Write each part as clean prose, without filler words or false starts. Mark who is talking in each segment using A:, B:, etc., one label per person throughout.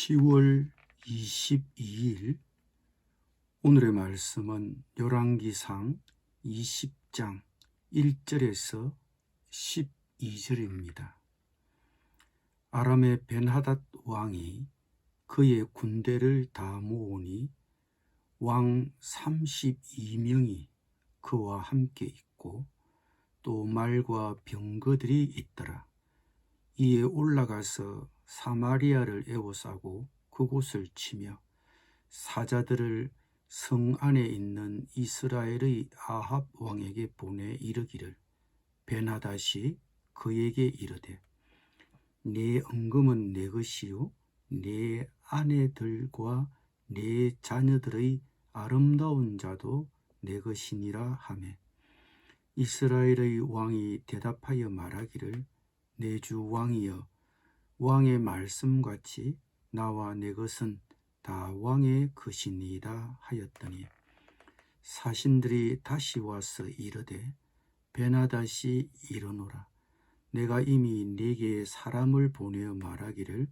A: 10월 22일 오늘의 말씀은 열왕기상 20장 1절에서 12절입니다. 아람의 벤하닷 왕이 그의 군대를 다 모으니 왕 32명이 그와 함께 있고 또 말과 병거들이 있더라. 이에 올라가서 사마리아를 에워싸고 그곳을 치며 사자들을 성 안에 있는 이스라엘의 아합 왕에게 보내 이르기를, 벤하닷이 그에게 이르되 네 은금은 내 것이요 네 아내들과 네 자녀들의 아름다운 자도 내 것이니라 하매, 이스라엘의 왕이 대답하여 말하기를, 내 주 왕이여, 왕의 말씀같이 나와 내 것은 다 왕의 것이니이다 하였더니, 사신들이 다시 와서 이르되, 벤하닷이 이르노라, 내가 이미 네게 사람을 보내어 말하기를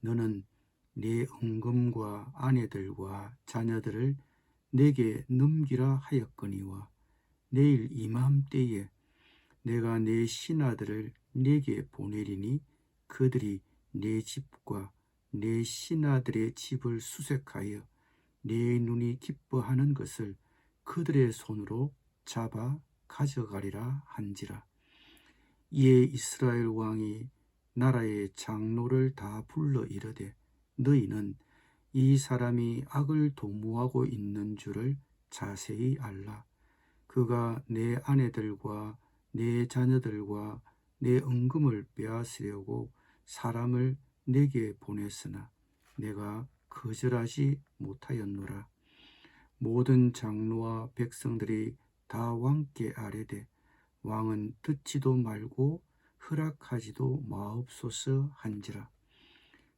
A: 너는 네 은금과 아내들과 자녀들을 내게 넘기라 하였거니와, 내일 이맘때에 내가 내 신하들을 네게 보내리니 그들이 내 집과 내 신하들의 집을 수색하여 내 눈이 기뻐하는 것을 그들의 손으로 잡아 가져가리라 한지라. 이에 이스라엘 왕이 나라의 장로를 다 불러 이르되, 너희는 이 사람이 악을 도모하고 있는 줄을 자세히 알라. 그가 내 아내들과 내 자녀들과 내 은금을 빼앗으려고 사람을 내게 보냈으나 내가 거절하지 못하였노라. 모든 장로와 백성들이 다 왕께 아뢰되 왕은 듣지도 말고 허락하지도 마옵소서 한지라.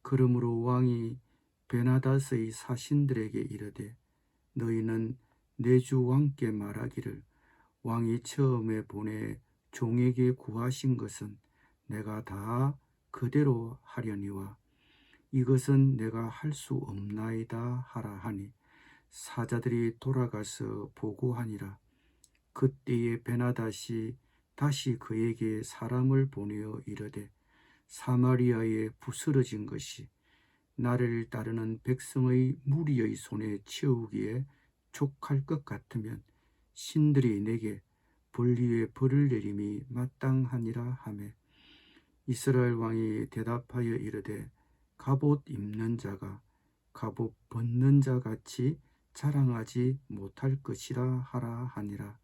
A: 그러므로 왕이 벤하닷의 사신들에게 이르되, 너희는 내 주 왕께 말하기를, 왕이 처음에 보내 종에게 구하신 것은 내가 다 그대로 하려니와 이것은 내가 할 수 없나이다 하라 하니, 사자들이 돌아가서 보고하니라. 그때에 벤하닷이 다시 그에게 사람을 보내어 이르되, 사마리아에 부스러진 것이 나를 따르는 백성의 무리의 손에 채우기에 족할 것 같으면 신들이 내게 벌 위에 벌을 내림이 마땅하니라 하매, 이스라엘 왕이 대답하여 이르되, 갑옷 입는 자가 갑옷 벗는 자 같이 자랑하지 못할 것이라 하라 하니라.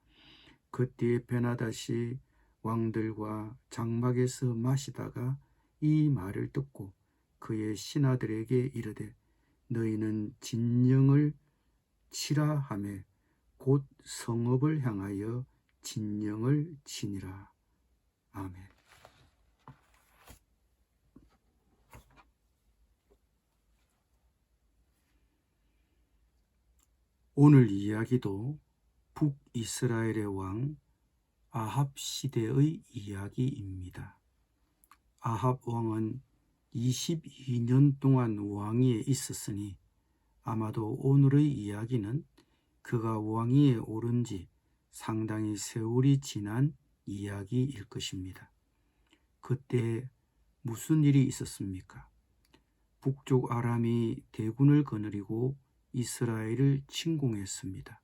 A: 그때에 벤하닷이 왕들과 장막에서 마시다가 이 말을 듣고 그의 신하들에게 이르되, 너희는 진영을 치라 하매 곧 성읍을 향하여 진영을 치니라. 아멘. 오늘 이야기도 북이스라엘의 왕 아합 시대의 이야기입니다. 아합 왕은 22년 동안 왕위에 있었으니 아마도 오늘의 이야기는 그가 왕위에 오른 지 상당히 세월이 지난 이야기일 것입니다. 그때 무슨 일이 있었습니까? 북쪽 아람이 대군을 거느리고 이스라엘을 침공했습니다.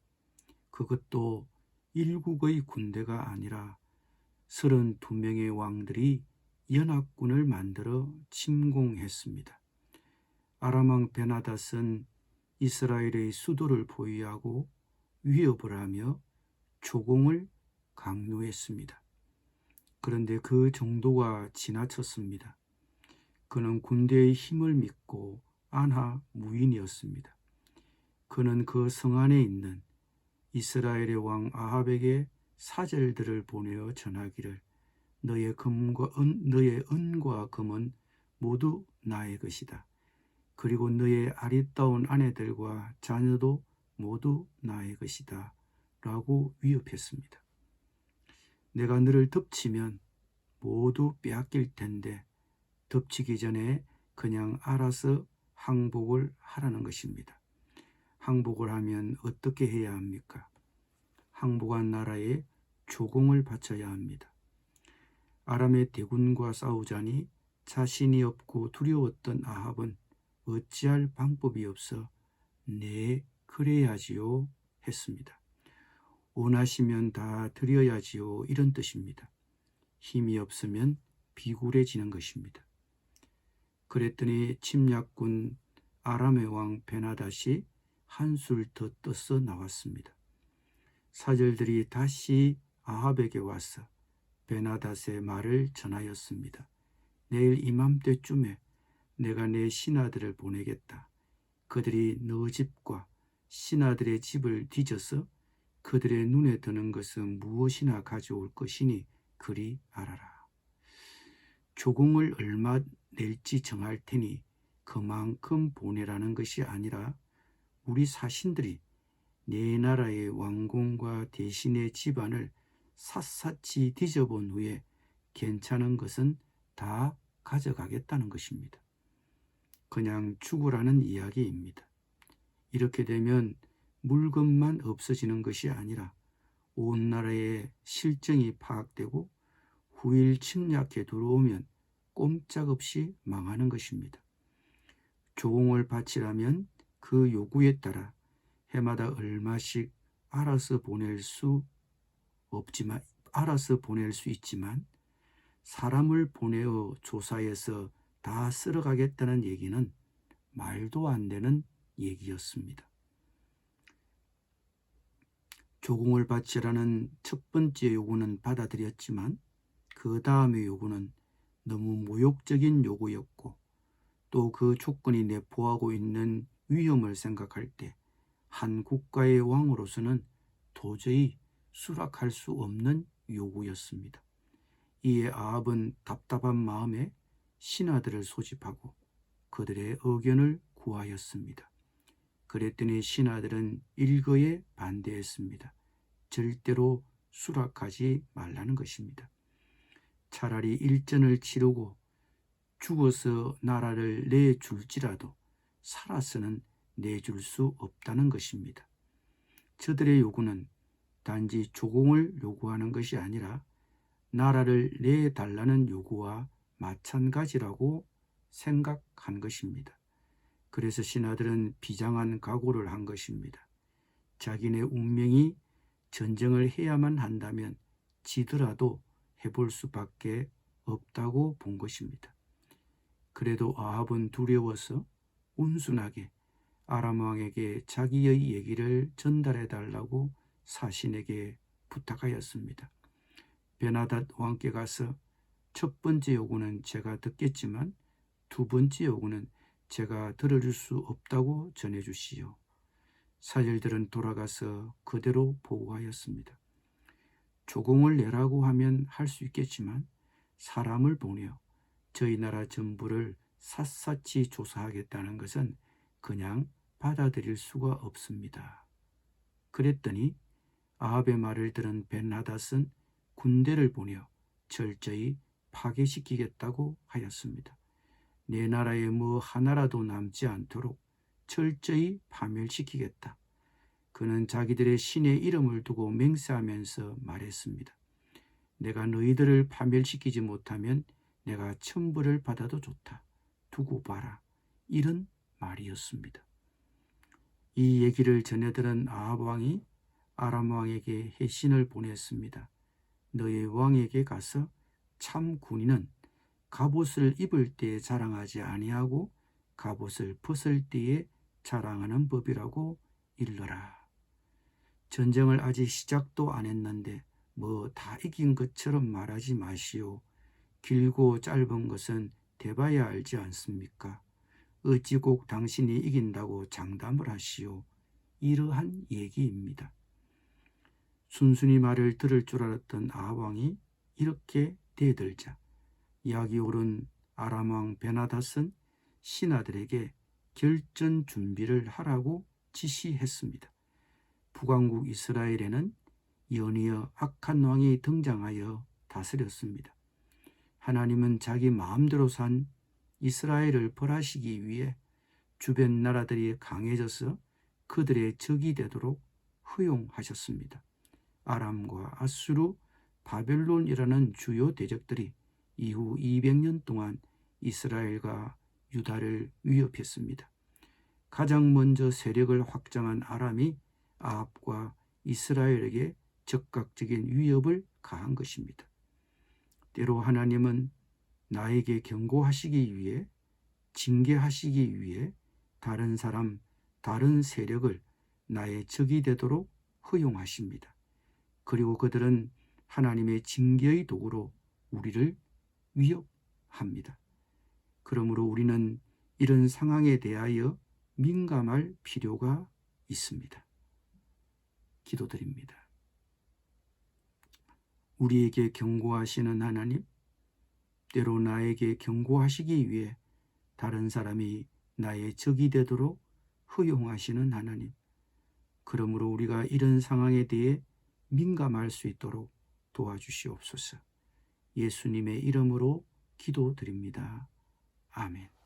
A: 그것도 일국의 군대가 아니라 32명의 왕들이 연합군을 만들어 침공했습니다. 아람 왕 벤하닷은 이스라엘의 수도를 보유하고 위협을 하며 조공을 강요했습니다. 그런데 그 정도가 지나쳤습니다. 그는 군대의 힘을 믿고 안하 무인이었습니다. 그는 그 성 안에 있는 이스라엘의 왕 아합에게 사절들을 보내어 전하기를, 너의 은과 금은 모두 나의 것이다. 그리고 너의 아리따운 아내들과 자녀도 모두 나의 것이다 라고 위협했습니다. 내가 너를 덮치면 모두 빼앗길 텐데 덮치기 전에 그냥 알아서 항복을 하라는 것입니다. 항복을 하면 어떻게 해야 합니까? 항복한 나라에 조공을 바쳐야 합니다. 아람의 대군과 싸우자니 자신이 없고 두려웠던 아합은 어찌할 방법이 없어 네, 그래야지요 했습니다. 원하시면 다 드려야지요 이런 뜻입니다. 힘이 없으면 비굴해지는 것입니다. 그랬더니 침략군 아람의 왕 베나닷이 한술 더 떠서 나왔습니다. 사절들이 다시 아합에게 와서 베나닷의 말을 전하였습니다. 내일 이맘때쯤에 내가 내 신하들을 보내겠다. 그들이 너 집과 신하들의 집을 뒤져서 그들의 눈에 드는 것은 무엇이나 가져올 것이니 그리 알아라. 조공을 얼마 낼지 정할 테니 그만큼 보내라는 것이 아니라 우리 사신들이 내 나라의 왕궁과 대신의 집안을 샅샅이 뒤져본 후에 괜찮은 것은 다 가져가겠다는 것입니다. 그냥 죽으라는 이야기입니다. 이렇게 되면 물건만 없어지는 것이 아니라 온 나라의 실정이 파악되고 후일 침략해 들어오면 꼼짝없이 망하는 것입니다. 조공을 바치라면 그 요구에 따라 해마다 얼마씩 알아서 보낼 수 있지만 사람을 보내어 조사해서 다 쓸어가겠다는 얘기는 말도 안 되는 얘기였습니다. 조공을 바치라는 첫 번째 요구는 받아들였지만 그 다음의 요구는 너무 모욕적인 요구였고 또 그 조건이 내포하고 있는 위험을 생각할 때 한 국가의 왕으로서는 도저히 수락할 수 없는 요구였습니다. 이에 아합은 답답한 마음에 신하들을 소집하고 그들의 의견을 구하였습니다. 그랬더니 신하들은 일거에 반대했습니다. 절대로 수락하지 말라는 것입니다. 차라리 일전을 치르고 죽어서 나라를 내줄지라도 살아서는 내줄 수 없다는 것입니다. 저들의 요구는 단지 조공을 요구하는 것이 아니라 나라를 내달라는 요구와 마찬가지라고 생각한 것입니다. 그래서 신하들은 비장한 각오를 한 것입니다. 자기네 운명이 전쟁을 해야만 한다면 지더라도 해볼 수밖에 없다고 본 것입니다. 그래도 아합은 두려워서 온순하게 아람 왕에게 자기의 얘기를 전달해 달라고 사신에게 부탁하였습니다. 베나닷 왕께 가서 첫 번째 요구는 제가 듣겠지만 두 번째 요구는 제가 들어줄 수 없다고 전해주시오. 사절들은 돌아가서 그대로 보고하였습니다. 조공을 내라고 하면 할 수 있겠지만 사람을 보내어 저희 나라 전부를 샅샅이 조사하겠다는 것은 그냥 받아들일 수가 없습니다. 그랬더니 아합의 말을 들은 벤하닷은 군대를 보내어 철저히 파괴시키겠다고 하였습니다. 내 나라에 뭐 하나라도 남지 않도록 철저히 파멸시키겠다. 그는 자기들의 신의 이름을 두고 맹세하면서 말했습니다. 내가 너희들을 파멸시키지 못하면 내가 천벌을 받아도 좋다. 두고 봐라. 이런 말이었습니다. 이 얘기를 전해들은 아합 왕이 아람 왕에게 해신을 보냈습니다. 너의 왕에게 가서 참 군인은 갑옷을 입을 때에 자랑하지 아니하고 갑옷을 벗을 때에 자랑하는 법이라고 일러라. 전쟁을 아직 시작도 안 했는데 뭐 다 이긴 것처럼 말하지 마시오. 길고 짧은 것은 대봐야 알지 않습니까? 어찌 꼭 당신이 이긴다고 장담을 하시오. 이러한 얘기입니다. 순순히 말을 들을 줄 알았던 아합 왕이 이렇게 대들자 약이 오른 아람 왕 베나닷은 신하들에게 결전 준비를 하라고 지시했습니다. 북왕국 이스라엘에는 연이어 악한 왕이 등장하여 다스렸습니다. 하나님은 자기 마음대로 산 이스라엘을 벌하시기 위해 주변 나라들이 강해져서 그들의 적이 되도록 허용하셨습니다. 아람과 아수르, 바벨론이라는 주요 대적들이 이후 200년 동안 이스라엘과 유다를 위협했습니다. 가장 먼저 세력을 확장한 아람이 아합과 이스라엘에게 적극적인 위협을 가한 것입니다. 때로 하나님은 나에게 경고하시기 위해, 징계하시기 위해 다른 사람, 다른 세력을 나의 적이 되도록 허용하십니다. 그리고 그들은 하나님의 징계의 도구로 우리를 위협합니다. 그러므로 우리는 이런 상황에 대하여 민감할 필요가 있습니다. 기도드립니다. 우리에게 경고하시는 하나님, 때로 나에게 경고하시기 위해 다른 사람이 나의 적이 되도록 허용하시는 하나님, 그러므로 우리가 이런 상황에 대해 민감할 수 있도록 도와주시옵소서. 예수님의 이름으로 기도드립니다. 아멘.